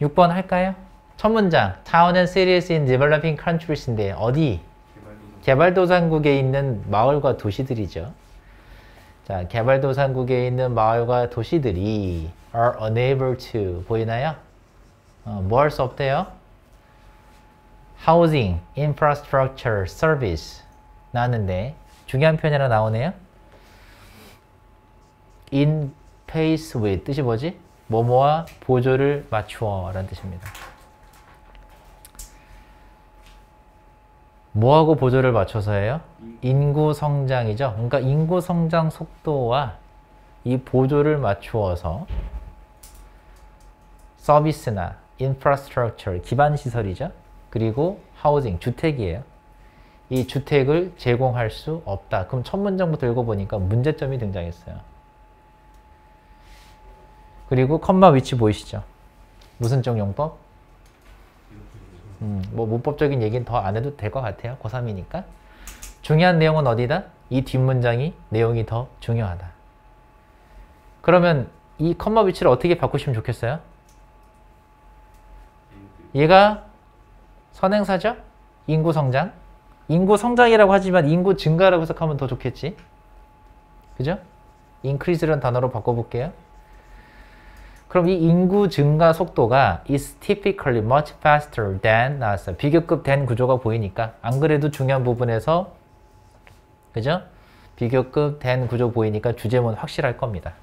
6번 할까요? 첫 문장. Town and cities in developing countries인데 어디? 개발도상국에 있는 마을과 도시들이죠. 자, 개발도상국에 있는 마을과 도시들이 are unable to 보이나요? 뭐 할 수 없대요? housing, infrastructure, service 나왔는데 중요한 표현이 하나 나오네요. in pace with 뜻이 뭐지? 뭐뭐와 보조를 맞추어 라는 뜻입니다. 뭐하고 보조를 맞춰서 해요? 인구 성장이죠. 그러니까 인구 성장 속도와 이 보조를 맞추어서 서비스나 인프라스트럭처, 기반 시설이죠. 그리고 하우징, 주택이에요. 이 주택을 제공할 수 없다. 그럼 첫 문장부터 읽어보니까 문제점이 등장했어요. 그리고 컴마 위치 보이시죠? 무슨 적 용법? 뭐 문법적인 얘기는 더 안 해도 될 것 같아요. 고3이니까. 중요한 내용은 어디다? 이 뒷문장이 내용이 더 중요하다. 그러면 이 컴마 위치를 어떻게 바꾸시면 좋겠어요? 얘가 선행사죠? 인구 성장. 인구 성장이라고 하지만 인구 증가라고 해석하면 더 좋겠지. 그죠? increase라는 단어로 바꿔볼게요. 그럼 이 인구 증가 속도가 is typically much faster than 나왔어요. 비교급 된 구조가 보이니까 안 그래도 중요한 부분에서 그죠? 비교급 된 구조 보이니까 주제문 확실할 겁니다.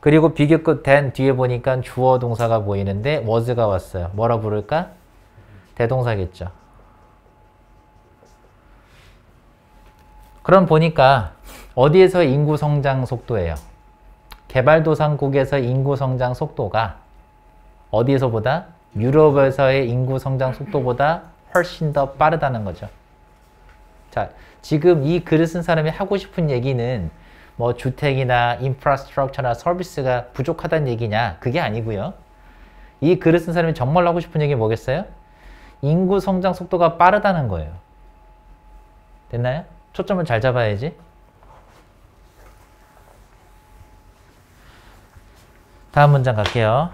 그리고 비교급 된 뒤에 보니까 주어 동사가 보이는데 was가 왔어요. 뭐라 부를까? 대동사겠죠. 그럼 보니까 어디에서의 인구 성장 속도예요? 개발도상국에서의 인구 성장 속도가 어디에서보다? 유럽에서의 인구 성장 속도보다 훨씬 더 빠르다는 거죠. 자, 지금 이 글을 쓴 사람이 하고 싶은 얘기는 뭐 주택이나 인프라스트럭처나 서비스가 부족하다는 얘기냐? 그게 아니고요. 이 글을 쓴 사람이 정말 하고 싶은 얘기 뭐겠어요? 인구 성장 속도가 빠르다는 거예요. 됐나요? 초점을 잘 잡아야지. 다음 문장 갈게요.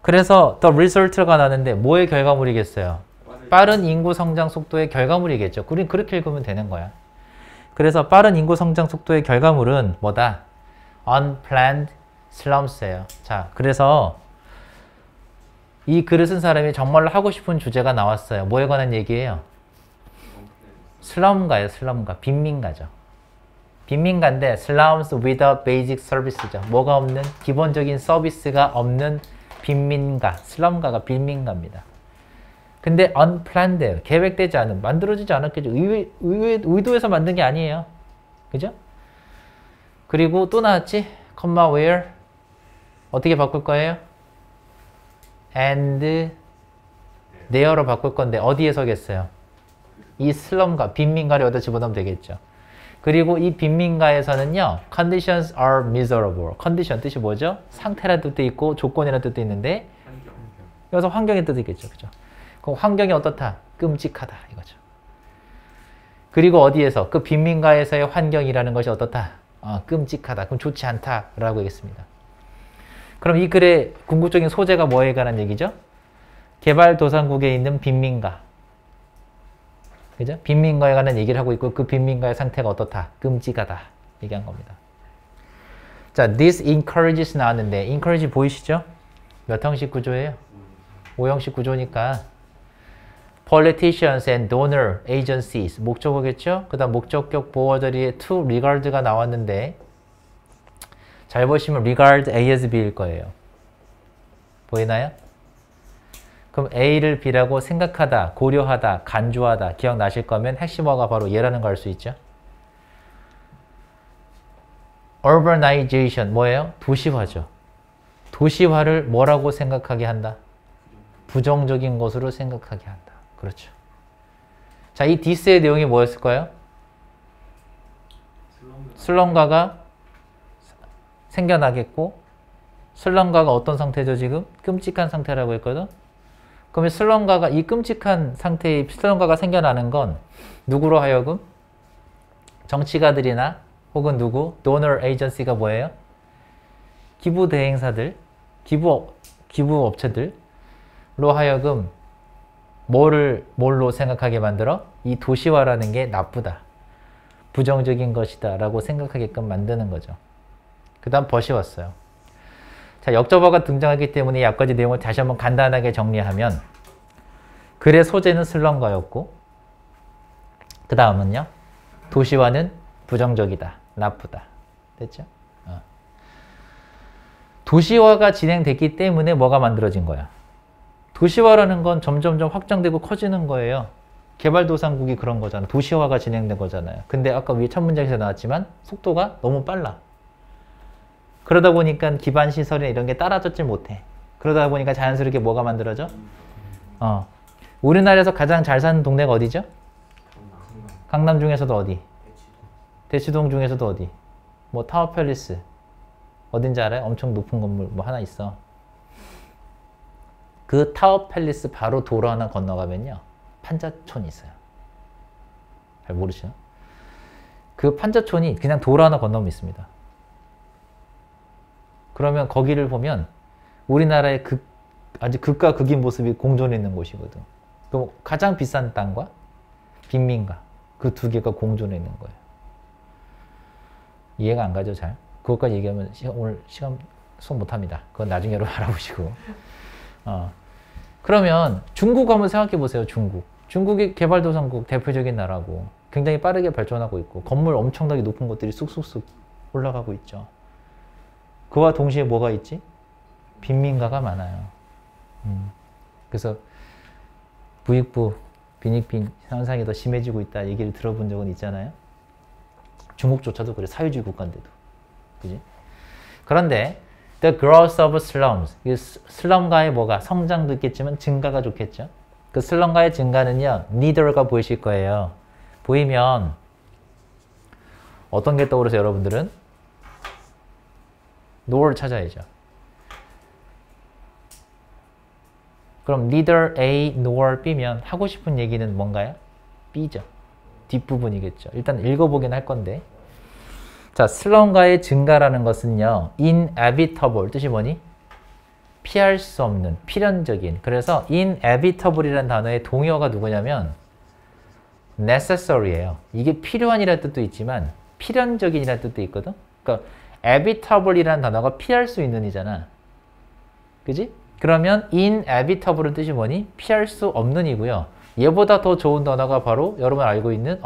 그래서 the result가 나는데 뭐의 결과물이겠어요? 빠른 인구 성장 속도의 결과물이겠죠. 우린 그렇게 읽으면 되는 거야. 그래서 빠른 인구 성장 속도의 결과물은 뭐다? unplanned slums예요. 자, 그래서 이 글을 쓴 사람이 정말로 하고 싶은 주제가 나왔어요. 뭐에 관한 얘기예요? 슬럼가예요. 슬럼가. 빈민가죠. 빈민가인데 slums without basic service죠. 뭐가 없는? 기본적인 서비스가 없는 빈민가. 슬럼가가 빈민가입니다. 근데 unplanned예요. 계획되지 않은, 만들어지지 않았겠죠. 의도해서 만든 게 아니에요. 그죠? 그리고 또 나왔지? comma where 어떻게 바꿀 거예요? and there로 바꿀 건데 어디에서겠어요? 이 슬럼가, 빈민가를 여기다 집어넣으면 되겠죠. 그리고 이 빈민가에서는요, conditions are miserable. condition 뜻이 뭐죠? 상태라는 뜻도 있고 조건이라는 뜻도 있는데 여기서 환경의 뜻이 있겠죠. 그죠? 그럼 환경이 어떻다? 끔찍하다 이거죠. 그리고 어디에서? 그 빈민가에서의 환경이라는 것이 어떻다? 끔찍하다. 그럼 좋지 않다라고 하겠습니다. 그럼 이 글의 궁극적인 소재가 뭐에 관한 얘기죠? 개발도상국에 있는 빈민가. 그죠? 빈민가에 관한 얘기를 하고 있고 그 빈민가의 상태가 어떻다? 끔찍하다. 얘기한 겁니다. 자, this encourages 나왔는데 encourage 보이시죠? 몇 형식 구조예요? 5형식 구조니까 politicians and donor agencies 목적어겠죠? 그 다음 목적격 보어들이 to regard가 나왔는데 잘 보시면 regard A as B일 거예요. 보이나요? 그럼 A를 B라고 생각하다, 고려하다, 간주하다 기억나실 거면 핵심어가 바로 얘라는 거 알 수 있죠? urbanization 뭐예요? 도시화죠. 도시화를 뭐라고 생각하게 한다? 부정적인 것으로 생각하게 한다. 그렇죠. 자, 이 this의 내용이 뭐였을까요? 슬럼가가 생겨나겠고 슬럼가가 어떤 상태죠 지금? 끔찍한 상태라고 했거든. 그러면 슬럼가가 이 끔찍한 상태의 슬럼가가 생겨나는 건 누구로 하여금? 정치가들이나 혹은 누구? donor agency가 뭐예요? 기부 대행사들, 기부 기부업체들로 하여금 뭘로 생각하게 만들어? 이 도시화라는 게 나쁘다. 부정적인 것이다 라고 생각하게끔 만드는 거죠. 그 다음 벗이 왔어요. 자, 역접어가 등장하기 때문에 여기까지 내용을 다시 한번 간단하게 정리하면 글의 소재는 슬럼가였고 그 다음은요. 도시화는 부정적이다. 나쁘다. 됐죠? 도시화가 진행됐기 때문에 뭐가 만들어진 거야? 도시화라는 건 점점점 확장되고 커지는 거예요. 개발도상국이 그런 거잖아. 도시화가 진행된 거잖아요. 근데 아까 위에 첫 문장에서 나왔지만 속도가 너무 빨라. 그러다 보니까 기반 시설이나 이런 게 따라잡지 못해. 그러다 보니까 자연스럽게 뭐가 만들어져? 우리나라에서 가장 잘 사는 동네가 어디죠? 강남 중에서도 어디? 대치동 중에서도 어디? 뭐 타워팰리스. 어딘지 알아요? 엄청 높은 건물 뭐 하나 있어. 그 타워팰리스 바로 도로 하나 건너가면요. 판자촌이 있어요. 잘 모르시죠? 그 판자촌이 그냥 도로 하나 건너면 있습니다. 그러면 거기를 보면 우리나라의 아주 극과 극인 모습이 공존해 있는 곳이거든. 그럼 가장 비싼 땅과 빈민가 그 두 개가 공존해 있는 거예요. 이해가 안 가죠, 잘? 그것까지 얘기하면 오늘 시간 수업 못합니다. 그건 나중에 여러분 알아보시고. 그러면 중국 한번 생각해 보세요. 중국이 개발도상국 대표적인 나라고 굉장히 빠르게 발전하고 있고 건물 엄청나게 높은 것들이 쑥쑥쑥 올라가고 있죠. 그와 동시에 뭐가 있지? 빈민가가 많아요. 그래서 부익부, 빈익빈 현상이 더 심해지고 있다 얘기를 들어본 적은 있잖아요. 중국조차도 그래. 사회주의 국가인데도. 그지? 그런데 The growth of slums. 슬럼가의 뭐가? 성장도 있겠지만 증가가 좋겠죠. 그 슬럼가의 증가는요. neither가 보이실 거예요. 보이면 어떤 게 떠오르세요, 여러분들은? nor를 찾아야죠. 그럼 neither A nor B면 하고 싶은 얘기는 뭔가요? B죠. 뒷부분이겠죠. 일단 읽어보긴 할 건데. 자, 슬럼가의 증가라는 것은요. inevitable 뜻이 뭐니? 피할 수 없는, 필연적인. 그래서 inevitable이라는 단어의 동의어가 누구냐면 necessary예요. 이게 필요한이라는 뜻도 있지만 필연적인이라는 뜻도 있거든. 그러니까 evitable이라는 단어가 피할 수 있는 이잖아. 그지? 그러면 inevitable은 뜻이 뭐니? 피할 수 없는 이고요. 얘보다 더 좋은 단어가 바로 여러분 알고 있는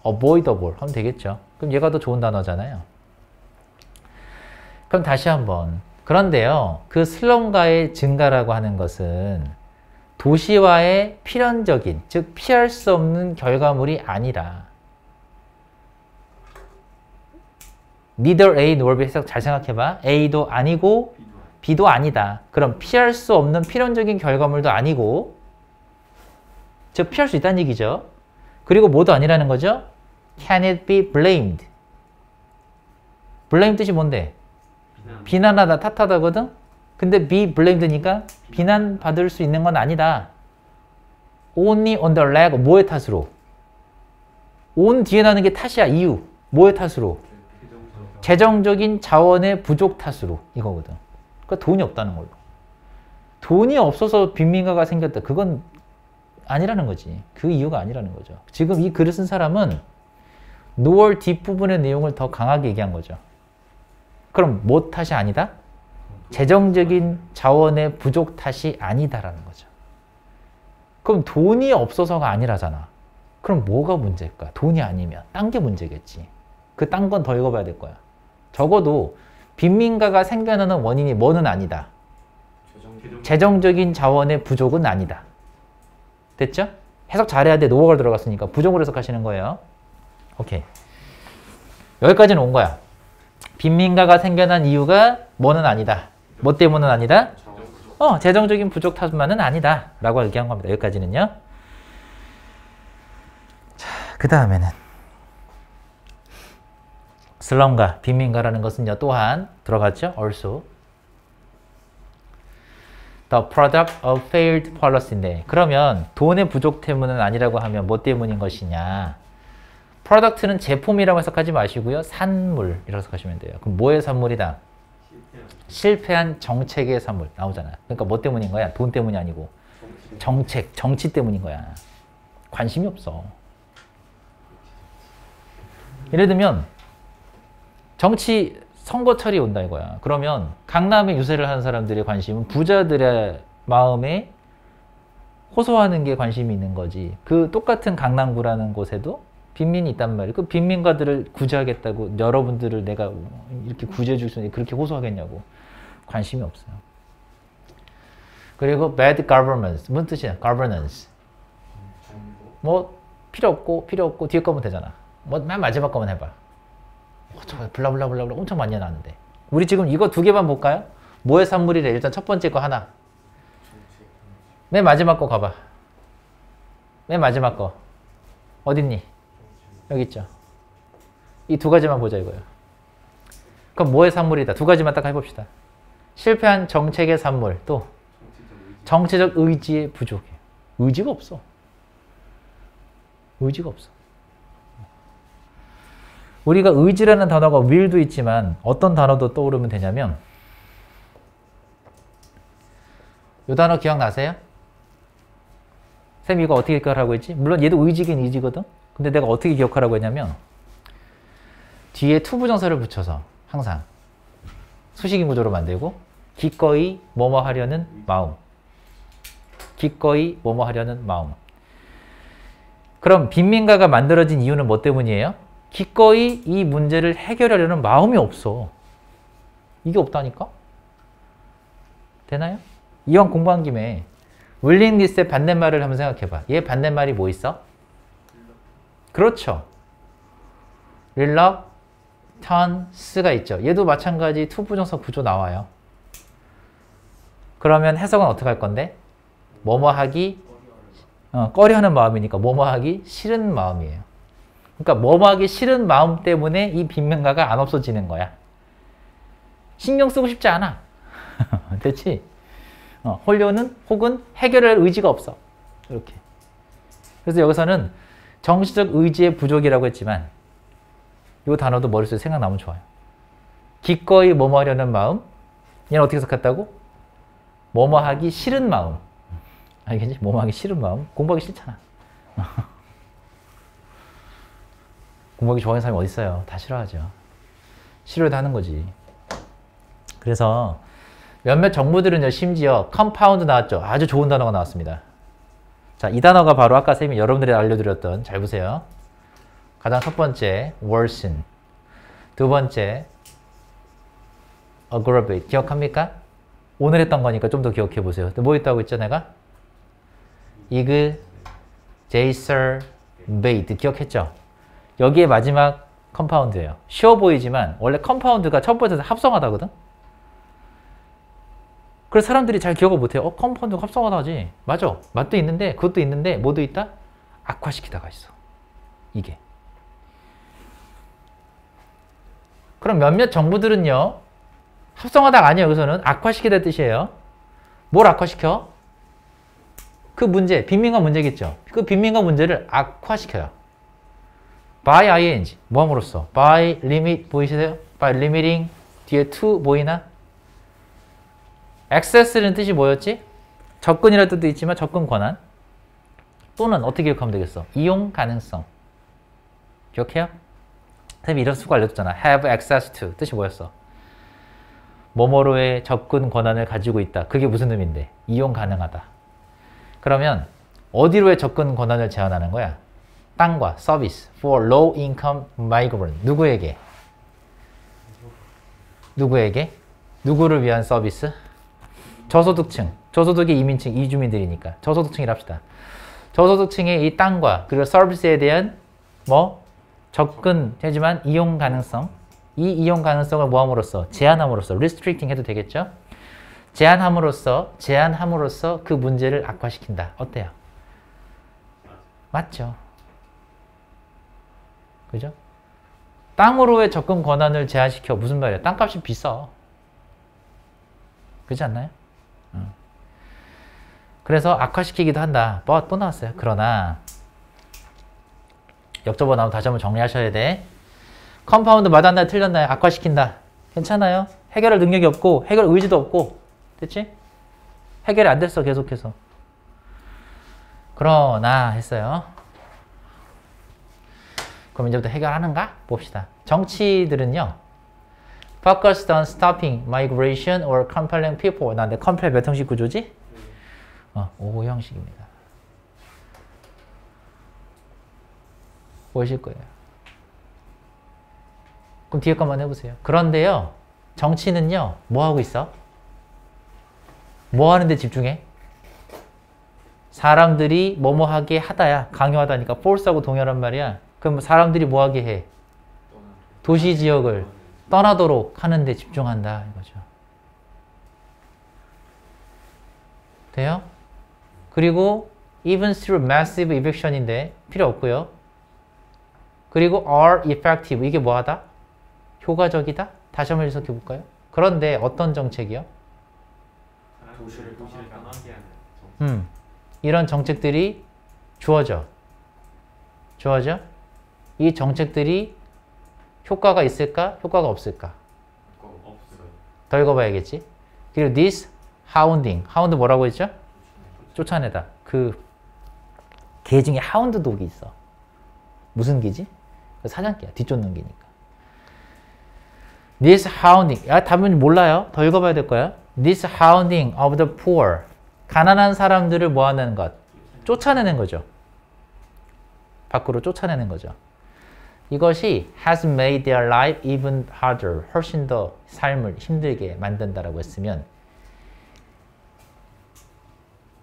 unavoidable 하면 되겠죠. 그럼 얘가 더 좋은 단어잖아요. 그럼 다시 한번. 그런데요. 그 슬럼가의 증가라고 하는 것은 도시화의 필연적인, 즉 피할 수 없는 결과물이 아니라 neither A nor B 해석 잘 생각해봐. A도 아니고 B도 아니다. 그럼 피할 수 없는 필연적인 결과물도 아니고 즉 피할 수 있다는 얘기죠. 그리고 뭐도 아니라는 거죠. Can it be blamed? blame 뜻이 뭔데? 비난하다, 탓하다거든? 근데 be blamed니까 비난받을 수 있는 건 아니다. Only on the lack, 뭐의 탓으로? on 뒤에 나는 게 탓이야, 이유. 뭐의 탓으로? 재정적인 자원의 부족 탓으로 이거거든. 그러니까 돈이 없다는 걸로. 돈이 없어서 빈민가가 생겼다. 그건 아니라는 거지. 그 이유가 아니라는 거죠. 지금 이 글을 쓴 사람은 nor 뒷부분의 내용을 더 강하게 얘기한 거죠. 그럼 뭐 탓이 아니다? 재정적인 자원의 부족 탓이 아니다라는 거죠. 그럼 돈이 없어서가 아니라잖아. 그럼 뭐가 문제일까? 돈이 아니면 딴 게 문제겠지. 그 딴 건 더 읽어봐야 될 거야. 적어도 빈민가가 생겨나는 원인이 뭐는 아니다. 재정적인 자원의 부족은 아니다. 됐죠? 해석 잘해야 돼. 노어가 들어갔으니까. 부족으로 해석하시는 거예요. 오케이. 여기까지는 온 거야. 빈민가가 생겨난 이유가 뭐는 아니다. 뭐 때문은 아니다? 재정적인 부족 탓만은 아니다. 라고 얘기한 겁니다. 여기까지는요. 자, 그 다음에는 슬럼가, 빈민가라는 것은요. 또한 들어갔죠? also. The product of failed policy인데 그러면 돈의 부족 때문은 아니라고 하면 뭐 때문인 것이냐? product는 제품이라고 해석하지 마시고요. 산물이라고 해석하시면 돼요. 그럼 뭐의 산물이다? 실패한 정책의 산물 나오잖아. 그러니까 뭐 때문인 거야? 돈 때문이 아니고 정책, 정치 때문인 거야. 관심이 없어. 예를 들면 정치 선거철이 온다 이거야. 그러면 강남에 유세를 하는 사람들의 관심은 부자들의 마음에 호소하는 게 관심이 있는 거지. 그 똑같은 강남구라는 곳에도 빈민이 있단 말이에요. 그 빈민가들을 구제하겠다고 여러분들을 내가 이렇게 구제해 줄 수 있는데 그렇게 호소하겠냐고. 관심이 없어요. 그리고 bad governance. 무슨 뜻이야? governance. 뭐 필요 없고 뒤에 거면 되잖아. 뭐 맨 마지막 거만 해봐. 저 블라블라블라 엄청 많이 나왔는데. 우리 지금 이거 두 개만 볼까요? 뭐의 산물이래? 일단 첫 번째 거 하나. 맨 마지막 거 가봐. 맨 마지막 거. 어딨니? 여기 있죠. 이 두 가지만 보자 이거예요. 그럼 뭐의 산물이다? 두 가지만 딱 해봅시다. 실패한 정책의 산물. 또 정치적 의지의 부족이에요. 의지가 없어. 의지가 없어. 우리가 의지라는 단어가 will도 있지만 어떤 단어도 떠오르면 되냐면 이 단어 기억나세요? 쌤 이거 어떻게 기억하라고 했지? 물론 얘도 의지긴 의지거든? 근데 내가 어떻게 기억하라고 했냐면 뒤에 투부정사를 붙여서 항상 수식인 구조로 만들고 기꺼이 뭐뭐 하려는 마음. 기꺼이 뭐뭐 하려는 마음. 그럼 빈민가가 만들어진 이유는 뭐 때문이에요? 기꺼이 이 문제를 해결하려는 마음이 없어. 이게 없다니까? 되나요? 이왕 공부한 김에 willingness의 반대말을 한번 생각해봐. 얘 반대말이 뭐 있어? 그렇죠. reluctance가 있죠. 얘도 마찬가지 투부정사 구조 나와요. 그러면 해석은 어떻게 할 건데? 뭐뭐 하기 꺼려하는 마음이니까 뭐뭐 하기 싫은 마음이에요. 그러니까 뭐뭐 하기 싫은 마음 때문에 이 빈민가가 안 없어지는 거야. 신경 쓰고 싶지 않아. 됐지? 홀려는 혹은 해결할 의지가 없어. 이렇게. 그래서 여기서는 정치적 의지의 부족이라고 했지만 이 단어도 머릿속에 생각나면 좋아요. 기꺼이 뭐뭐 하려는 마음. 얘는 어떻게 해석했다고? 뭐뭐 하기 싫은 마음. 알겠지? 뭐뭐 하기 싫은 마음. 공부하기 싫잖아. 공부하기 좋아하는 사람이 어디 있어요? 다 싫어하죠. 싫어도 하는 거지. 그래서 몇몇 정부들은요, 심지어 컴파운드 나왔죠. 아주 좋은 단어가 나왔습니다. 자, 이 단어가 바로 아까 쌤이 여러분들이 알려드렸던, 잘 보세요. 가장 첫 번째, worsen. 두 번째, aggravate. 기억합니까? 오늘 했던 거니까 좀 더 기억해 보세요. 뭐 있다고 했죠, 내가? exacerbate. 기억했죠? 여기에 마지막 컴파운드예요. 쉬워 보이지만 원래 컴파운드가 첫 번째에서 합성하다거든? 그래서 사람들이 잘 기억을 못해요. 컴파운드가 합성하다지. 맞아. 맛도 있는데 그것도 있는데 뭐도 있다? 악화시키다가 있어. 이게. 그럼 몇몇 정부들은요. 합성하다가 아니에요. 여기서는 악화시키다는 뜻이에요. 뭘 악화시켜? 그 문제, 빈민가 문제겠죠. 그 빈민가 문제를 악화시켜요. by ing, 뭐 함으로써? by limit, 보이세요? by limiting, 뒤에 to 보이나? access는 뜻이 뭐였지? 접근이라는 뜻도 있지만 접근 권한. 또는 어떻게 기억하면 되겠어? 이용 가능성. 기억해요? 선생님이 이런 수고 알려줬잖아. have access to. 뜻이 뭐였어? 뭐뭐로의 접근 권한을 가지고 있다. 그게 무슨 의미인데? 이용 가능하다. 그러면 어디로의 접근 권한을 제한하는 거야? 땅과 서비스 for low income migrant. 누구에게? 누구에게? 누구를 위한 서비스? 저소득층. 저소득의 이민층, 이주민들이니까. 저소득층이라 합시다. 저소득층의 이 땅과 그리고 서비스에 대한 뭐 접근하지만 이용 가능성. 이 이용 가능성을 뭐함으로써? 제한함으로써. restricting 해도 되겠죠? 제한함으로써 그 문제를 악화시킨다. 어때요? 맞죠? 그죠? 땅으로의 접근 권한을 제한시켜. 무슨 말이야? 땅값이 비싸. 그렇지 않나요? 그래서 악화시키기도 한다. 뭐 또 나왔어요. 그러나 역접어 나오면 다시 한번 정리하셔야 돼. 컴파운드 맞았나요? 틀렸나요? 악화시킨다. 괜찮아요? 해결할 능력이 없고 해결 의지도 없고 됐지? 해결이 안 됐어 계속해서. 그러나 했어요. 그럼 이제부터 해결하는가? 봅시다. 정치들은요. Focused on stopping migration or compelling people. 나 내 compel 몇 형식 구조지? 5형식입니다. 보이실 거예요. 그럼 뒤에 것만 해보세요. 그런데요. 정치는요. 뭐 하고 있어? 뭐 하는데 집중해? 사람들이 뭐뭐 하게 하다야. 강요하다니까 force하고 동일한 말이야. 그럼 사람들이 뭐 하게 해? 도시 지역을 떠나도록 하는데 집중한다 이거죠. 돼요? 그리고 even through massive eviction인데 필요 없고요. 그리고 are effective 이게 뭐하다? 효과적이다? 다시 한번 해석해 볼까요? 그런데 어떤 정책이요? 도시를 떠나게 하는 이런 정책들이 주어져. 이 정책들이 효과가 있을까? 효과가 없을까? 없어요. 더 읽어봐야겠지. 그리고 this hounding. hound 뭐라고 했죠? 쫓아내다. 그 개 중에 하운드 독이 있어. 무슨 개지? 그 사냥개야. 뒤쫓는 개니까. This hounding. 답은 몰라요. 더 읽어봐야 될 거야. This hounding of the poor. 가난한 사람들을 뭐 하는 것? 쫓아내는 거죠. 밖으로 쫓아내는 거죠. 이것이 has made their life even harder. 훨씬 더 삶을 힘들게 만든다라고 했으면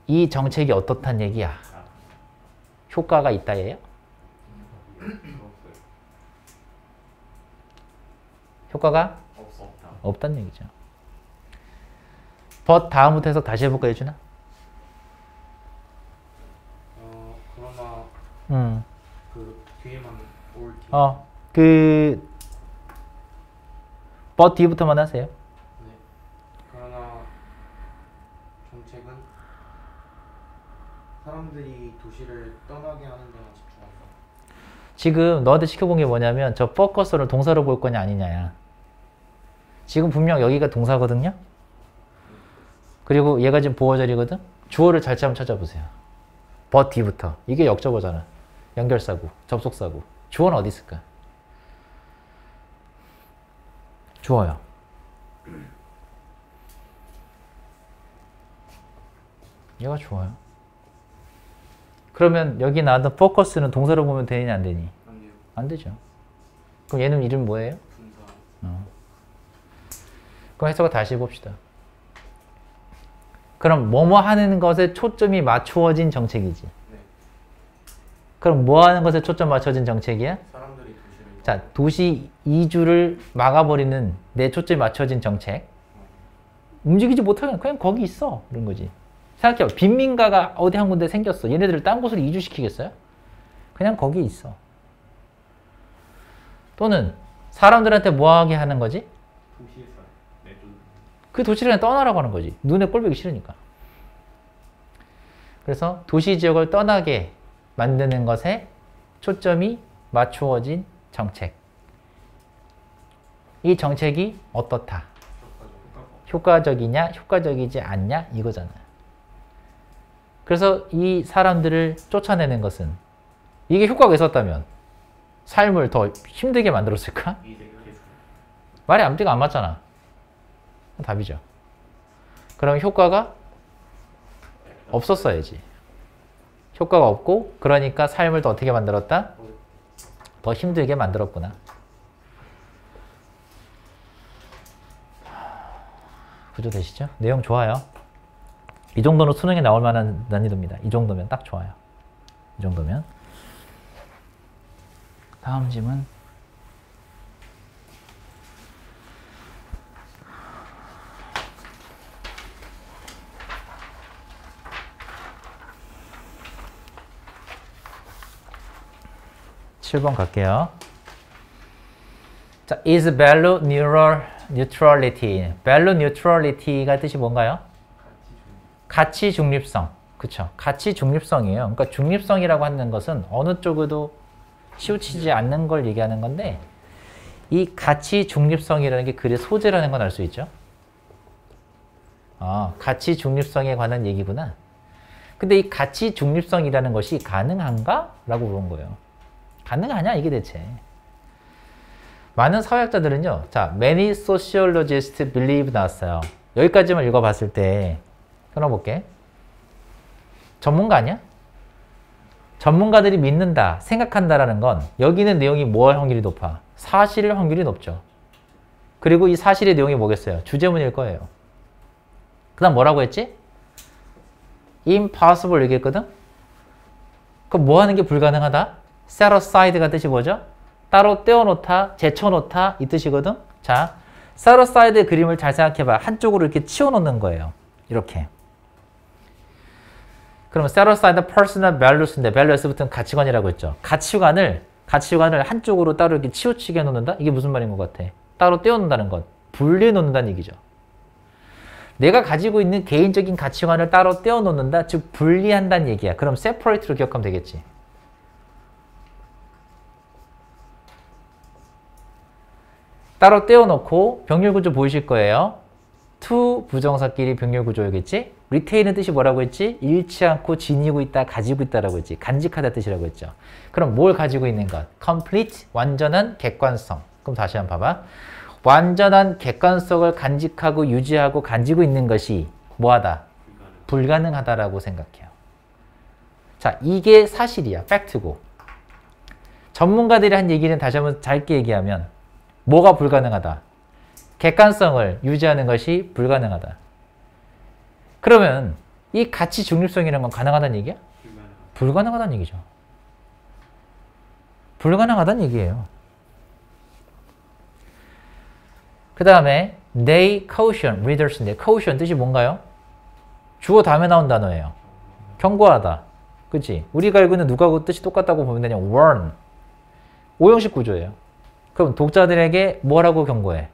이 정책이 어떻단 얘기야? 효과가 있다예요? 효과가 없다는 얘기죠. but 다음부터 해석 다시 해볼까 해주나? 그러나 그 뒤에만 올 but 뒤부터만 하세요. 네. 그러나 정책은 사람들이 도시를 떠나게 하는 데만 집중한다. 지금 너한테 시켜본 게 뭐냐면 저 포커스를 동사로 볼 거냐 아니냐야. 지금 분명 여기가 동사거든요. 그리고 얘가 지금 보어절이거든. 주어를 잘 한번 찾아보세요. but 뒤부터. 이게 역접어잖아. 연결사구, 접속사구. 주어는 어디 있을까? 주어요. 얘가 주어요. 그러면 여기 나왔던 포커스는 동사로 보면 되니 안 되니? 안 돼요. 안 되죠. 그럼 얘는 이름 뭐예요? 분사. 그럼 해석을 다시 해봅시다. 그럼 뭐뭐 하는 것에 초점이 맞추어진 정책이지. 네. 그럼 뭐 하는 것에 초점 맞춰진 정책이야? 사람들이 도시를 자, 도시 이주를 막아버리는 내 초점이 맞춰진 정책. 움직이지 못하게 그냥 거기 있어. 이런 거지. 생각해봐. 빈민가가 어디 한 군데 생겼어. 얘네들을 딴 곳으로 이주시키겠어요? 그냥 거기 있어. 또는 사람들한테 뭐 하게 하는 거지? 도시에서 내쫓는. 그 도시를 그냥 떠나라고 하는 거지. 눈에 꼴보기 싫으니까. 그래서 도시 지역을 떠나게 만드는 것에 초점이 맞추어진 정책. 이 정책이 어떻다? 효과적이냐, 효과적이지 않냐 이거잖아요. 그래서 이 사람들을 쫓아내는 것은 이게 효과가 있었다면 삶을 더 힘들게 만들었을까? 말이 앞뒤가 안 맞잖아. 답이죠. 그럼 효과가 없었어야지. 효과가 없고 그러니까 삶을 더 어떻게 만들었다? 더 힘들게 만들었구나. 구조 되시죠? 내용 좋아요. 이 정도는 수능에 나올 만한 난이도입니다. 이 정도면 딱 좋아요. 이 정도면. 다음 질문. (7번) 갈게요. 자, is value neutrality. value neutrality가 뜻이 뭔가요? 가치 중립성. 그쵸? 가치 중립성이에요. 그러니까 중립성이라고 하는 것은 어느 쪽에도 치우치지 않는 걸 얘기하는 건데 이 가치 중립성이라는 게 글의 소재라는 건 알 수 있죠? 가치 중립성에 관한 얘기구나. 근데 이 가치 중립성이라는 것이 가능한가? 라고 물은 거예요. 가능하냐 이게 대체. 많은 사회학자들은요. 자, many sociologists believe 나왔어요. 여기까지만 읽어봤을 때 끊어볼게. 전문가 아니야? 전문가들이 믿는다, 생각한다라는 건 여기 있는 내용이 뭐 확률이 높아? 사실일 확률이 높죠. 그리고 이 사실의 내용이 뭐겠어요? 주제문일 거예요. 그 다음 뭐라고 했지? impossible 얘기했거든? 그럼 뭐 하는 게 불가능하다? set aside가 뜻이 뭐죠? 따로 떼어놓다, 제쳐놓다 이 뜻이거든? 자, set aside의 그림을 잘 생각해봐. 한쪽으로 이렇게 치워놓는 거예요. 이렇게. 그러면 set aside personal values인데 values부터는 가치관이라고 했죠. 가치관을 한쪽으로 따로 이렇게 치우치게 해놓는다? 이게 무슨 말인 것 같아? 따로 떼어놓는다는 것. 분리해놓는다는 얘기죠. 내가 가지고 있는 개인적인 가치관을 따로 떼어놓는다? 즉 분리한다는 얘기야. 그럼 separate로 기억하면 되겠지. 따로 떼어놓고 병렬구조 보이실 거예요. to 부정사끼리 병렬구조였겠지? retain은 뜻이 뭐라고 했지? 잃지 않고 지니고 있다, 가지고 있다라고 했지. 간직하다 뜻이라고 했죠. 그럼 뭘 가지고 있는 것? complete, 완전한 객관성. 그럼 다시 한번 봐봐. 완전한 객관성을 간직하고 유지하고 가지고 있는 것이 뭐하다? 불가능하다라고 생각해요. 자, 이게 사실이야. 팩트고. 전문가들이 한 얘기는 다시 한번 짧게 얘기하면 뭐가 불가능하다? 객관성을 유지하는 것이 불가능하다. 그러면 이 가치 중립성이라는 건 가능하다는 얘기야? 불가능하다는 얘기죠. 불가능하다는 얘기예요. 그 다음에 they caution readers인데 caution 뜻이 뭔가요? 주어 다음에 나온 단어예요. 경고하다. 그치? 우리가 알고 있는 누가 뜻이 똑같다고 보면 되냐? warn. 오형식 구조예요. 그럼 독자들에게 뭐라고 경고해?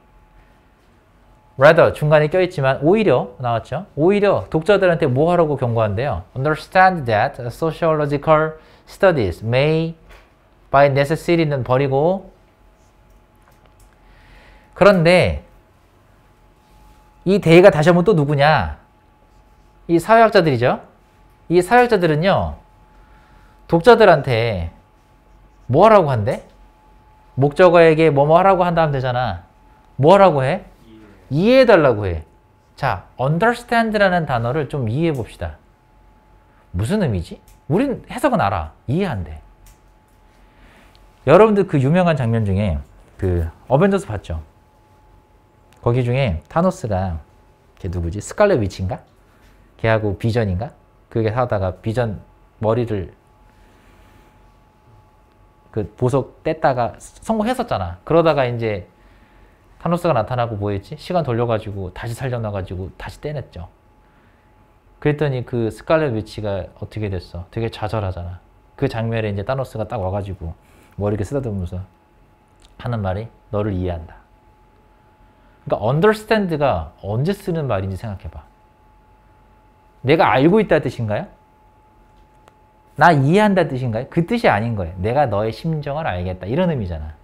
rather 중간에 껴있지만 오히려 나왔죠. 오히려 독자들한테 뭐 하라고 경고한대요. Understand that sociological studies may by necessity는 버리고 그런데 이 they가 다시 한번 또 누구냐? 이 사회학자들이죠. 이 사회학자들은요. 독자들한테 뭐 하라고 한대? 목적어에게 뭐뭐 하라고 한다 하면 되잖아. 뭐 하라고 해? 이해해달라고 해. 자, understand라는 단어를 좀 이해해 봅시다. 무슨 의미지? 우린 해석은 알아. 이해한대. 여러분들 그 유명한 장면 중에 그 어벤져스 봤죠? 거기 중에 타노스가 걔 누구지? 스칼렛 위치인가? 걔하고 비전인가? 그게 하다가 비전 머리를 그 보석 뗐다가 성공했었잖아. 그러다가 이제 타노스가 나타나고 뭐 했지? 시간 돌려가지고 다시 살려놔가지고 다시 떼냈죠. 그랬더니 그 스칼렛 위치가 어떻게 됐어? 되게 좌절하잖아. 그 장면에 이제 타노스가 딱 와가지고 머리 이렇게 쓰다듬으면서 하는 말이 너를 이해한다. 그러니까 understand가 언제 쓰는 말인지 생각해봐. 내가 알고 있다는 뜻인가요? 나 이해한다는 뜻인가요? 그 뜻이 아닌 거예요. 내가 너의 심정을 알겠다. 이런 의미잖아.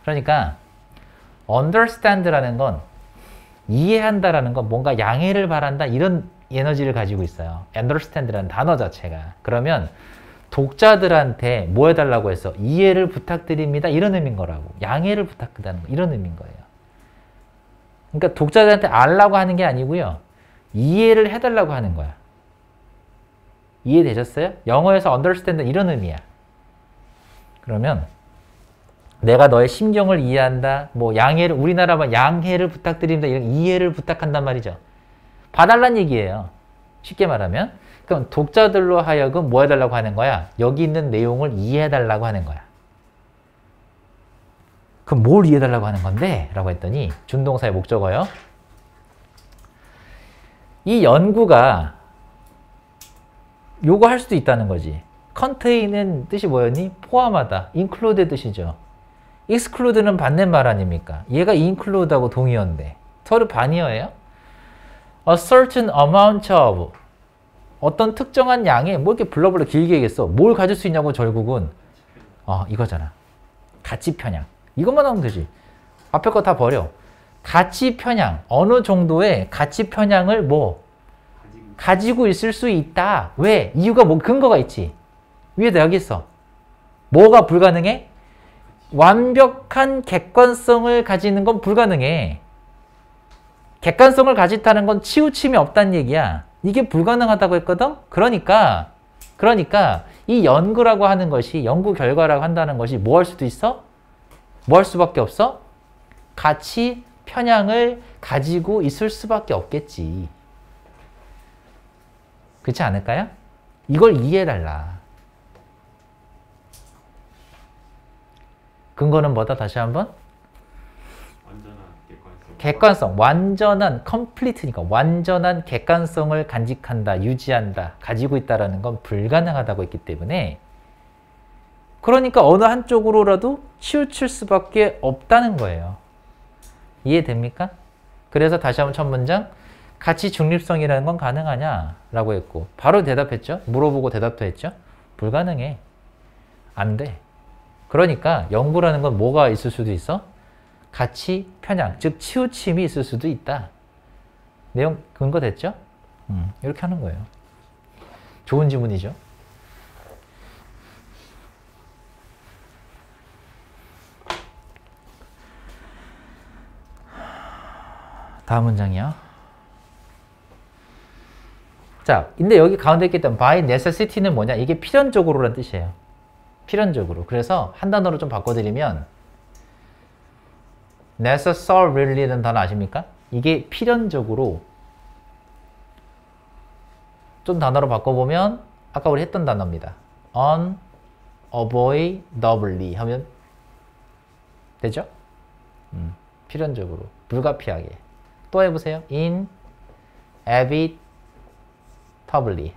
그러니까 understand라는 건 이해한다라는 건 뭔가 양해를 바란다 이런 에너지를 가지고 있어요. understand라는 단어 자체가. 그러면 독자들한테 뭐 해달라고 했어? 이해를 부탁드립니다. 이런 의미인 거라고. 양해를 부탁드리는 거. 이런 의미인 거예요. 그러니까 독자들한테 알라고 하는 게 아니고요. 이해를 해달라고 하는 거야. 이해되셨어요? 영어에서 understand 이런 의미야. 그러면 내가 너의 심정을 이해한다. 뭐 양해를 우리나라만 양해를 부탁드립니다. 이런 이해를 부탁한단 말이죠. 봐달란 얘기예요. 쉽게 말하면. 그럼 독자들로 하여금 뭐 해달라고 하는 거야? 여기 있는 내용을 이해해달라고 하는 거야. 그럼 뭘 이해해달라고 하는 건데? 라고 했더니 준동사의 목적어요. 이 연구가 요거 할 수도 있다는 거지. contain은 뜻이 뭐였니? 포함하다. include 뜻이죠. exclude는 반대말 아닙니까? 얘가 include하고 동의어인데 서로 반의어예요? a certain amount of 어떤 특정한 양의 뭐 이렇게 블러블러 길게 얘기했어. 뭘 가질 수 있냐고 결국은 이거잖아. 가치 편향. 이것만 하면 되지. 앞에 거 다 버려. 가치 편향. 어느 정도의 가치 편향을 뭐 가지고 있을 수 있다. 왜? 이유가 뭐 근거가 있지. 위에다 여기 있어. 뭐가 불가능해? 완벽한 객관성을 가지는 건 불가능해. 객관성을 가지다는 건 치우침이 없다는 얘기야. 이게 불가능하다고 했거든? 그러니까 이 연구라고 하는 것이, 연구 결과라고 한다는 것이 뭐 할 수도 있어? 뭐 할 수밖에 없어? 가치 편향을 가지고 있을 수밖에 없겠지. 그렇지 않을까요? 이걸 이해해달라. 근거는 뭐다? 다시 한번. 완전한 객관성. 객관성. 완전한 컴플리트니까 완전한 객관성을 간직한다, 유지한다, 가지고 있다라는 건 불가능하다고 했기 때문에 그러니까 어느 한쪽으로라도 치우칠 수밖에 없다는 거예요. 이해됩니까? 그래서 다시 한번 첫 문장. 가치 중립성이라는 건 가능하냐? 라고 했고 바로 대답했죠. 물어보고 대답도 했죠. 불가능해. 안 돼. 그러니까 연구라는 건 뭐가 있을 수도 있어? 가치 편향, 즉 치우침이 있을 수도 있다. 내용 근거 됐죠? 이렇게 하는 거예요. 좋은 지문이죠. 다음 문장이요. 자, 근데 여기 가운데 있겠던 by necessity는 뭐냐? 이게 필연적으로라는 뜻이에요. 필연적으로. 그래서 한 단어로 좀 바꿔드리면 necessary라는 단어 아십니까? 이게 필연적으로 좀 단어로 바꿔보면 아까 우리 했던 단어입니다. unavoidably 하면 되죠? 필연적으로. 불가피하게. 또 해보세요. inevitably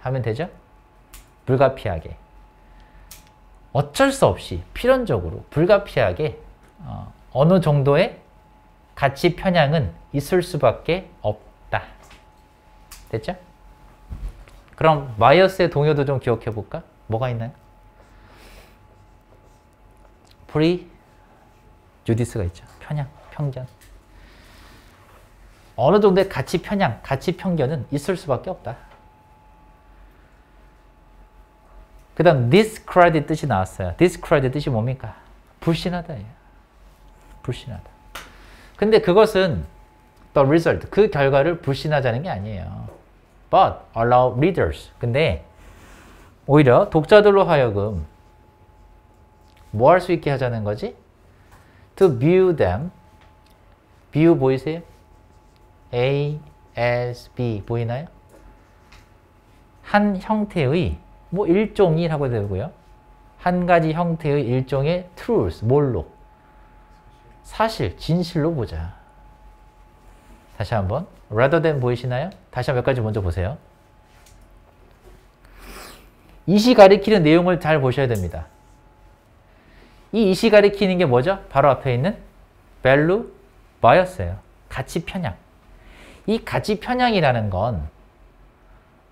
하면 되죠? 불가피하게. 어쩔 수 없이 필연적으로 불가피하게 어느 정도의 가치 편향은 있을 수밖에 없다. 됐죠? 그럼 바이어스의 동요도 좀 기억해 볼까? 뭐가 있나요? prejudice가 있죠. 편향, 편견. 어느 정도의 가치 편향, 가치 편견은 있을 수밖에 없다. 그 다음 discredit 뜻이 나왔어요. discredit 뜻이 뭡니까? 불신하다. 불신하다. 근데 그것은 the result, 그 결과를 불신하자는 게 아니에요. But allow readers. 근데 오히려 독자들로 하여금 뭐 할 수 있게 하자는 거지? To view them. view 보이세요? A, S, B 보이나요? 한 형태의 뭐 일종이라고 되고요. 한 가지 형태의 일종의 truth, 뭘로? 사실, 진실로 보자. 다시 한번. rather than 보이시나요? 다시 한 몇 가지 먼저 보세요. 이시 가리키는 내용을 잘 보셔야 됩니다. 이 이시 가리키는 게 뭐죠? 바로 앞에 있는 value bias예요. 가치 편향. 이 가치 편향이라는 건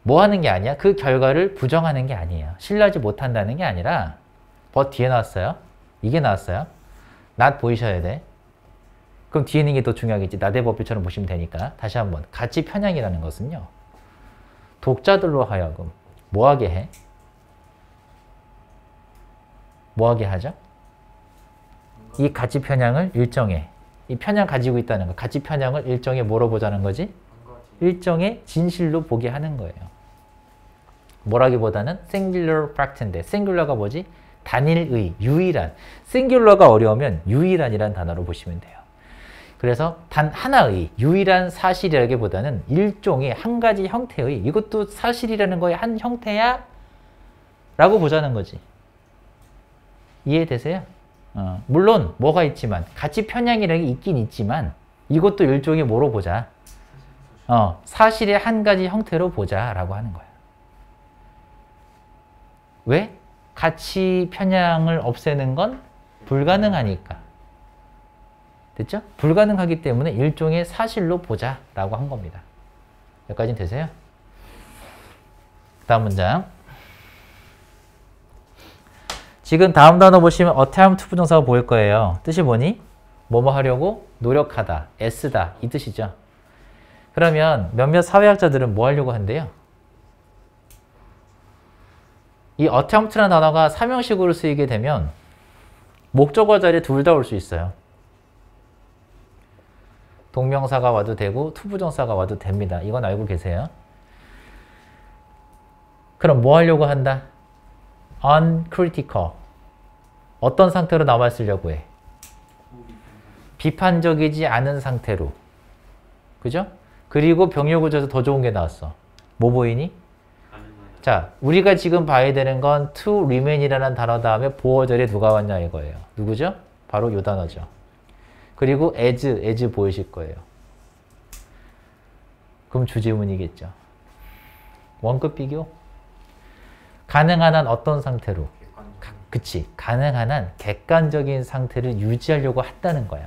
뭐 하는 게 아니야? 그 결과를 부정하는 게 아니에요. 신뢰하지 못한다는 게 아니라 but 뒤에 나왔어요. 이게 나왔어요. not 보이셔야 돼. 그럼 뒤에 있는 게 더 중요하겠지. not의 법규처럼 보시면 되니까. 다시 한번. 가치 편향이라는 것은요. 독자들로 하여금 뭐 하게 해? 뭐 하게 하죠? 이 가치 편향을 일정의 이 편향 가지고 있다는 거. 가치 편향을 일정의 뭐로 보자는 거지? 일정의 진실로 보게 하는 거예요. 뭐라기보다는 singular fact인데 singular가 뭐지? 단일의, 유일한. singular가 어려우면 유일한이라는 단어로 보시면 돼요. 그래서 단 하나의 유일한 사실이라기보다는 일종의 한 가지 형태의 이것도 사실이라는 거의 한 형태야? 라고 보자는 거지. 이해되세요? 물론 뭐가 있지만 가치 편향이라는 게 있긴 있지만 이것도 일종의 뭐로 보자? 사실의 한 가지 형태로 보자라고 하는 거야. 왜? 가치 편향을 없애는 건 불가능하니까. 됐죠? 불가능하기 때문에 일종의 사실로 보자라고 한 겁니다. 여기까지는 되세요? 다음 문장. 지금 다음 단어 보시면 attempt 부정사가 보일 거예요. 뜻이 뭐니? 뭐뭐 하려고? 노력하다, 애쓰다 이 뜻이죠. 그러면 몇몇 사회학자들은 뭐 하려고 한대요? 이 attempt라는 단어가 사명식으로 쓰이게 되면 목적어 자리에 둘 다 올 수 있어요. 동명사가 와도 되고 투부정사가 와도 됩니다. 이건 알고 계세요. 그럼 뭐 하려고 한다? uncritical. 어떤 상태로 남아있으려고 해? 비판적이지 않은 상태로. 그죠? 그리고 병렬구조에서 더 좋은 게 나왔어. 뭐 보이니? 자, 우리가 지금 봐야 되는 건 to remain이라는 단어 다음에 보어절에 누가 왔냐 이거예요. 누구죠? 바로 이 단어죠. 그리고 as 보이실 거예요. 그럼 주제문이겠죠. 원급 비교. 가능한 한 어떤 상태로? 그치. 가능한 한 객관적인 상태를 유지하려고 한다는 거야.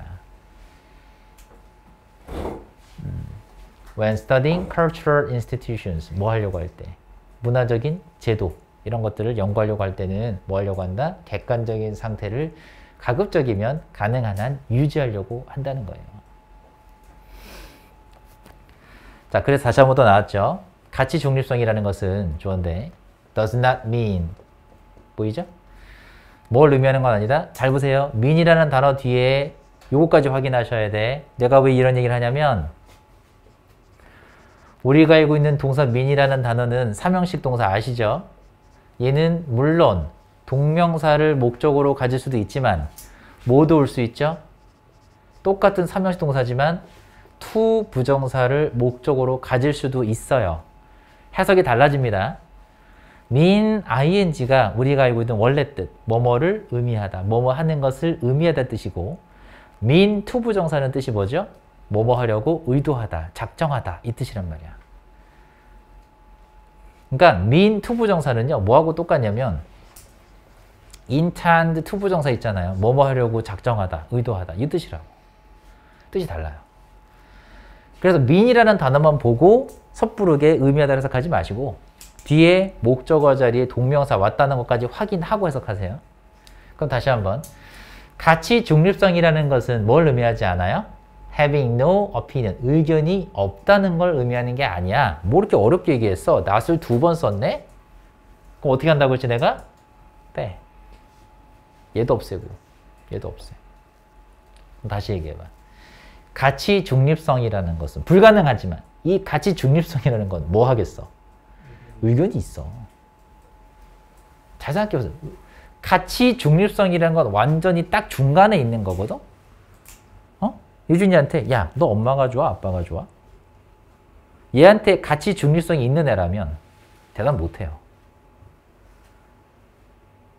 When studying cultural institutions, 뭐 하려고 할 때? 문화적인 제도, 이런 것들을 연구하려고 할 때는 뭐 하려고 한다? 객관적인 상태를 가급적이면 가능한 한 유지하려고 한다는 거예요. 자, 그래서 다시 한 번 더 나왔죠. 가치 중립성이라는 것은 좋은데 does not mean 보이죠? 뭘 의미하는 건 아니다. 잘 보세요. mean이라는 단어 뒤에 요거까지 확인하셔야 돼. 내가 왜 이런 얘기를 하냐면 우리가 알고 있는 동사 mean이라는 단어는 사명식 동사 아시죠? 얘는 물론 동명사를 목적으로 가질 수도 있지만 뭐도 올 수 있죠? 똑같은 사명식 동사지만 to 부정사를 목적으로 가질 수도 있어요. 해석이 달라집니다. mean ing가 우리가 알고 있는 원래 뜻, 뭐뭐를 의미하다, 뭐뭐 하는 것을 의미하다 뜻이고 mean to 부정사는 뜻이 뭐죠? 뭐뭐 하려고 의도하다, 작정하다 이 뜻이란 말이야. 그러니까 mean to 부정사는요. 뭐하고 똑같냐면 intend to 부정사 있잖아요. 뭐뭐 하려고 작정하다, 의도하다 이 뜻이라고. 뜻이 달라요. 그래서 mean이라는 단어만 보고 섣부르게 의미하다 해석하지 마시고 뒤에 목적어 자리에 동명사 왔다는 것까지 확인하고 해석하세요. 그럼 다시 한번 가치 중립성이라는 것은 뭘 의미하지 않아요? having no opinion, 의견이 없다는 걸 의미하는 게 아니야. 뭐 이렇게 어렵게 얘기했어? not을 2번 썼네? 그럼 어떻게 한다고 했지 내가? 빼. 얘도 없애고 얘도 없애. 그럼 다시 얘기해봐. 가치 중립성이라는 것은 불가능하지만 이 가치 중립성이라는 건 뭐 하겠어? 의견이 있어. 잘 생각해보세요. 가치 중립성이라는 건 완전히 딱 중간에 있는 거거든? 어? 유준이한테 야, 너 엄마가 좋아? 아빠가 좋아? 얘한테 가치 중립성이 있는 애라면 대답 못해요.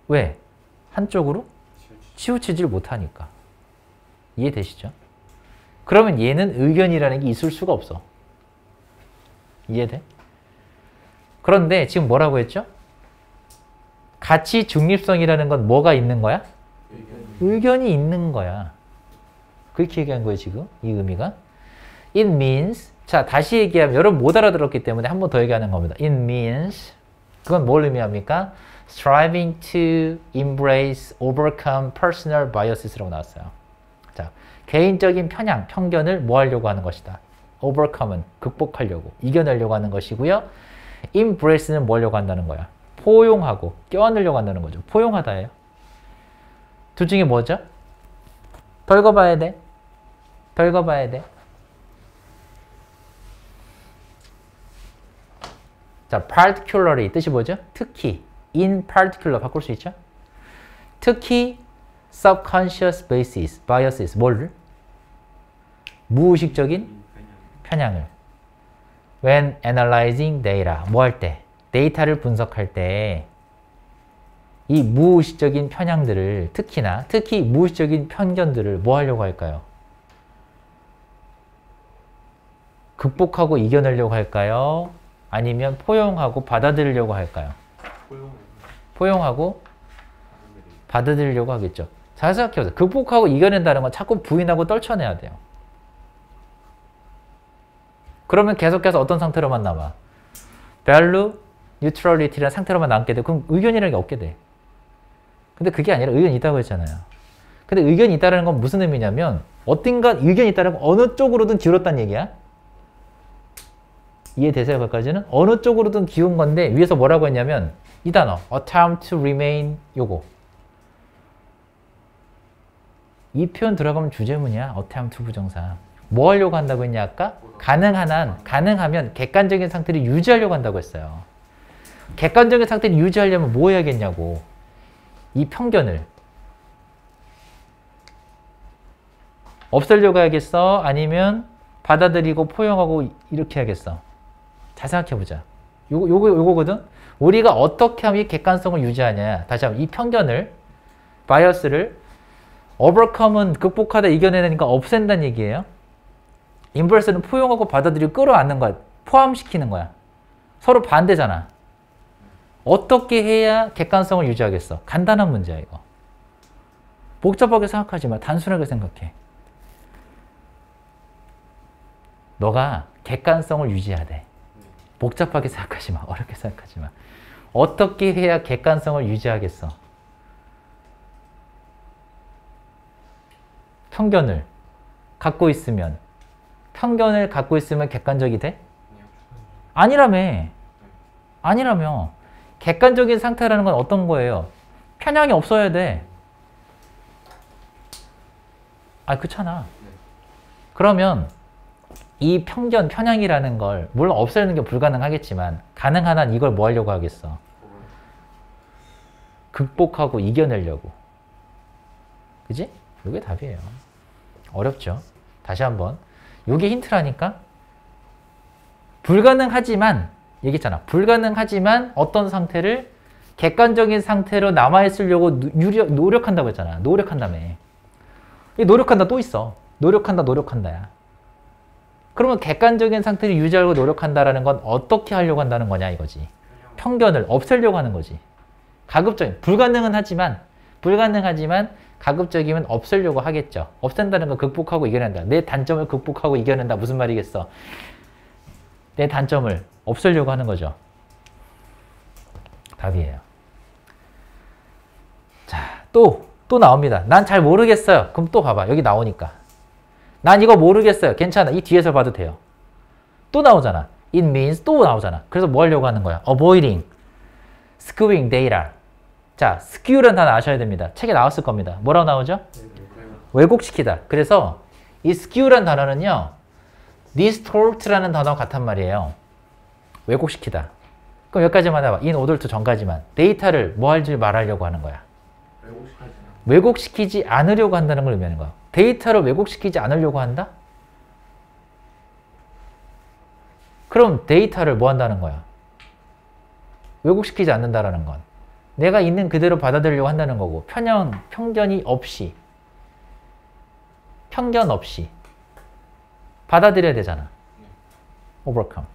왜? 한쪽으로 치우치질 못하니까. 이해되시죠? 그러면 얘는 의견이라는 게 있을 수가 없어. 이해돼? 그런데 지금 뭐라고 했죠? 가치 중립성이라는 건 뭐가 있는 거야? 의견이 있는 거야. 그렇게 얘기한 거예요, 지금. 이 의미가. It means, 자, 다시 얘기하면 여러분 못 알아들었기 때문에 한 번 더 얘기하는 겁니다. It means, 그건 뭘 의미합니까? Striving to embrace, overcome personal biases라고 나왔어요. 자, 개인적인 편향, 편견을 뭐 하려고 하는 것이다. overcome은 극복하려고, 이겨내려고 하는 것이고요. embrace는 뭐 하려고 한다는 거야? 포용하고, 껴안으려고 한다는 거죠. 포용하다예요. 둘 중에 뭐죠? 더 읽어봐야 돼. 더 읽어봐야 돼. 자, particularly 뜻이 뭐죠? 특히. in particular 바꿀 수 있죠? 특히 subconscious biases 뭐를? 무의식적인 편향을 when analyzing data 뭐 할 때? 데이터를 분석할 때 이 무의식적인 편향들을 특히 무의식적인 편견들을 뭐 하려고 할까요? 극복하고 이겨내려고 할까요? 아니면 포용하고 받아들이려고 할까요? 포용하고 받아들이려고 하겠죠. 잘 생각해보세요. 극복하고 이겨낸다는 건 자꾸 부인하고 떨쳐내야 돼요. 그러면 계속해서 어떤 상태로만 남아? value, neutrality라는 상태로만 남게 돼. 그럼 의견이라는 게 없게 돼. 근데 그게 아니라 의견이 있다고 했잖아요. 근데 의견이 있다는 건 무슨 의미냐면 어딘가 의견이 있다는 건 어느 쪽으로든 기울었다는 얘기야. 이해되세요? 거기까지는? 어느 쪽으로든 기운 건데 위에서 뭐라고 했냐면 이 단어 attempt to remain 요거 이 표현 들어가면 주제문이야. attempt to 부정사. 뭐 하려고 한다고 했냐 아까? 가능하면 객관적인 상태를 유지하려고 한다고 했어요. 객관적인 상태를 유지하려면 뭐 해야겠냐고. 이 편견을 없애려고 해야겠어? 아니면 받아들이고 포용하고 이렇게 해야겠어? 잘 생각해보자. 요거거든? 우리가 어떻게 하면 이 객관성을 유지하냐. 다시 한번 이 편견을, 바이어스를 overcome은 극복하다 이겨내니까 없앤다는 얘기예요. 인버스는 포용하고 받아들이고 끌어안는 거야. 포함시키는 거야. 서로 반대잖아. 어떻게 해야 객관성을 유지하겠어? 간단한 문제야 이거. 복잡하게 생각하지 마. 단순하게 생각해. 너가 객관성을 유지해야 돼. 복잡하게 생각하지 마. 어렵게 생각하지 마. 어떻게 해야 객관성을 유지하겠어? 편견을 갖고 있으면 객관적이 돼? 아니라며. 객관적인 상태라는 건 어떤 거예요? 편향이 없어야 돼. 그렇잖아. 그러면 이 편향이라는 걸 물론 없애는 게 불가능하겠지만 가능한 한 이걸 뭐 하려고 하겠어? 극복하고 이겨내려고. 그지? 이게 답이에요. 어렵죠? 다시 한번. 이게 힌트라니까? 불가능하지만 얘기했잖아. 불가능하지만 어떤 상태를 객관적인 상태로 남아있으려고 노력한다고 했잖아. 노력한다며. 이 노력한다 또 있어. 노력한다야. 그러면 객관적인 상태를 유지하려고 노력한다라는 건 어떻게 하려고 한다는 거냐 이거지. 편견을 없애려고 하는 거지. 가급적 불가능하지만 가급적이면 없애려고 하겠죠. 없앤다는 건 극복하고 이겨낸다. 내 단점을 극복하고 이겨낸다. 무슨 말이겠어? 내 단점을 없애려고 하는 거죠. 답이에요. 자, 또 나옵니다. 난 잘 모르겠어요. 그럼 또 봐봐. 여기 나오니까. 난 이거 모르겠어요. 괜찮아. 이 뒤에서 봐도 돼요. 또 나오잖아. It means 또 나오잖아. 그래서 뭐 하려고 하는 거야? Avoiding, skewing data. 자, skew라는 단어 아셔야 됩니다. 책에 나왔을 겁니다. 뭐라고 나오죠? 왜곡시키다. 그래서 이 skew라는 단어는요. distort라는 단어가 같단 말이에요. 왜곡시키다. 그럼 여기까지만 해봐. in order to 전까지만. 데이터를 뭐 할지 말하려고 하는 거야. 왜곡시키지 않으려고 한다는 걸 의미하는 거야. 데이터를 왜곡시키지 않으려고 한다? 그럼 데이터를 뭐 한다는 거야? 왜곡시키지 않는다라는 건 내가 있는 그대로 받아들이려고 한다는 거고 편견 없이 받아들여야 되잖아. overcome.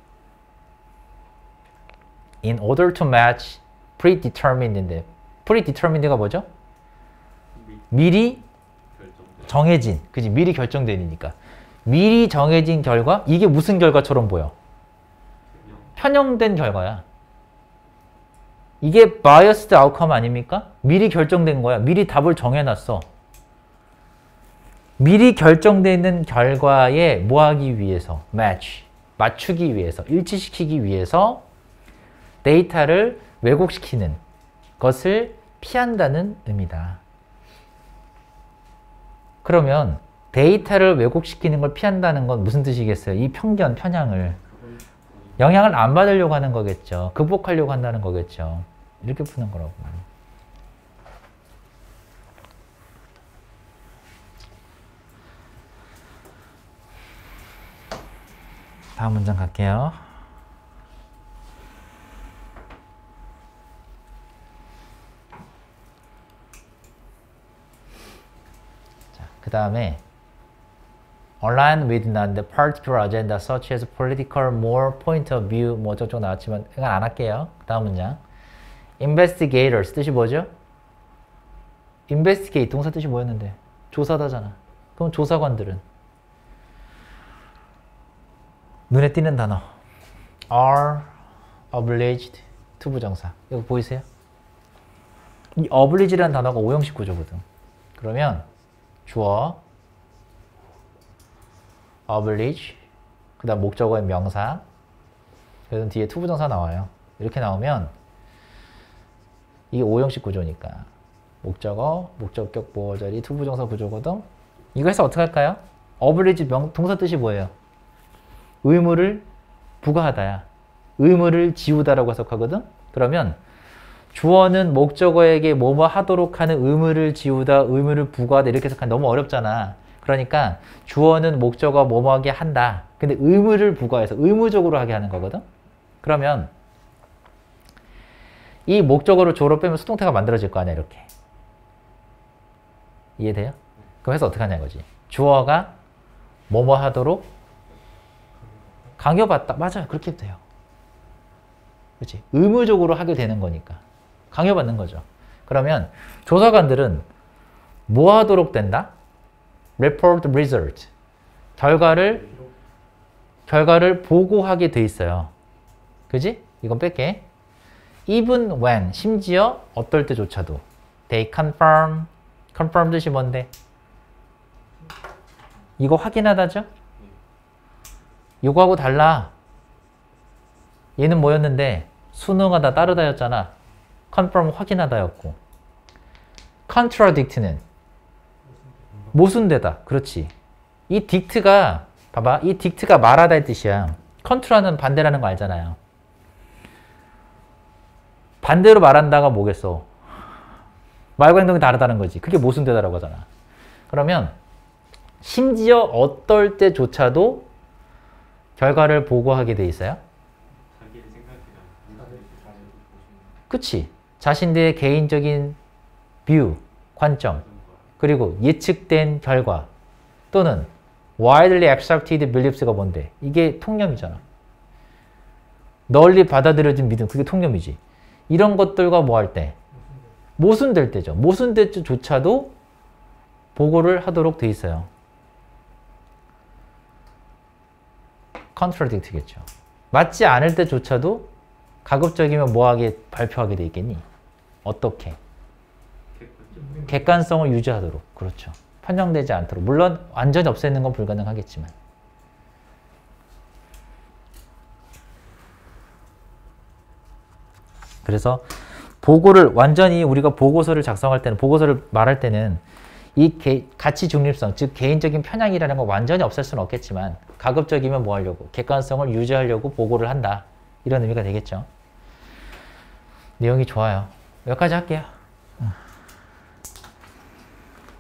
In order to match predetermined인데 predetermined가 뭐죠? 미리 정해진, 그지? 미리 결정되니까. 미리 정해진 결과? 이게 무슨 결과처럼 보여? 편향된 결과야. 이게 biased outcome 아닙니까? 미리 결정된 거야. 미리 답을 정해놨어. 미리 결정되어 있는 결과에 뭐 하기 위해서? 맞추기 위해서, 일치시키기 위해서 데이터를 왜곡시키는 것을 피한다는 의미다. 그러면 데이터를 왜곡시키는 걸 피한다는 건 무슨 뜻이겠어요? 이 편향을. 영향을 안 받으려고 하는 거겠죠. 극복하려고 한다는 거겠죠. 이렇게 푸는 거라고. 다음 문장 갈게요. 그 다음에 align with the particular agenda such as political, more point of view 뭐 저쪽 나왔지만 이건 안 할게요. 다음 문장. investigators 뜻이 뭐죠? investigate 동사 뜻이 뭐였는데? 조사다잖아. 그럼 조사관들은 눈에 띄는 단어 are obliged to 부정사. 이거 보이세요? 이 oblige라는 단어가 오형식 구조거든. 그러면 주어 average, 그 다음 목적어의 명사, 그래서 뒤에 투부정사 나와요. 이렇게 나오면 이게 5형식 구조니까 목적어, 목적격, 보어자리, 투부정사 구조거든. 이거 해서 어떻게 할까요? average 동사 뜻이 뭐예요? 의무를 부과하다야. 의무를 지우다라고 해석하거든. 그러면 주어는 목적어에게 뭐뭐 하도록 하는 의무를 지우다, 의무를 부과하다 이렇게 해석하면 너무 어렵잖아. 그러니까 주어는 목적어 뭐뭐 하게 한다. 근데 의무를 부과해서 의무적으로 하게 하는 거거든. 그러면 이 목적어를 주어로 빼면 수동태가 만들어질 거 아니야, 이렇게. 이해돼요? 그럼 해서 어떻게 하냐 이거지. 주어가 뭐뭐 하도록 강요받다. 맞아요. 그렇게 해도 돼요. 그렇지? 의무적으로 하게 되는 거니까. 강요받는 거죠. 그러면 조사관들은 뭐 하도록 된다? report result. 결과를 보고하게 돼 있어요. 그지? 이건 뺄게. even when, 심지어 어떨 때조차도. they confirm. confirm 뜻이 뭔데? 이거 확인하다죠? 이거하고 달라. 얘는 뭐였는데? 순응하다, 따르다였잖아. confirm, 확인하다였고. contradict는 모순되다. 그렇지. 이 dict가, 봐봐. 이 dict가 말하다의 뜻이야. contra는 반대라는 거 알잖아요. 반대로 말한다가 뭐겠어? 말과 행동이 다르다는 거지. 그게 모순되다라고 하잖아. 그러면 심지어 어떨 때조차도 결과를 보고하게 돼 있어요. 자기의 생각이랑 그치? 자신들의 개인적인 뷰, 관점, 그리고 예측된 결과 또는 widely accepted beliefs가 뭔데? 이게 통념이잖아. 널리 받아들여진 믿음, 그게 통념이지. 이런 것들과 뭐 할 때? 모순될 때죠. 모순될 때조차도 보고를 하도록 돼 있어요. contradict겠죠. 맞지 않을 때조차도 가급적이면 뭐하게 발표하게 돼 있겠니? 어떻게? 객관성을 유지하도록. 그렇죠. 편향되지 않도록. 물론 완전히 없애는 건 불가능하겠지만. 그래서 보고를 완전히 우리가 보고서를 작성할 때는, 보고서를 말할 때는 이 가치 중립성, 즉 개인적인 편향이라는 건 완전히 없앨 수는 없겠지만 가급적이면 뭐 하려고? 객관성을 유지하려고 보고를 한다. 이런 의미가 되겠죠. 내용이 좋아요. 여기까지 할게요.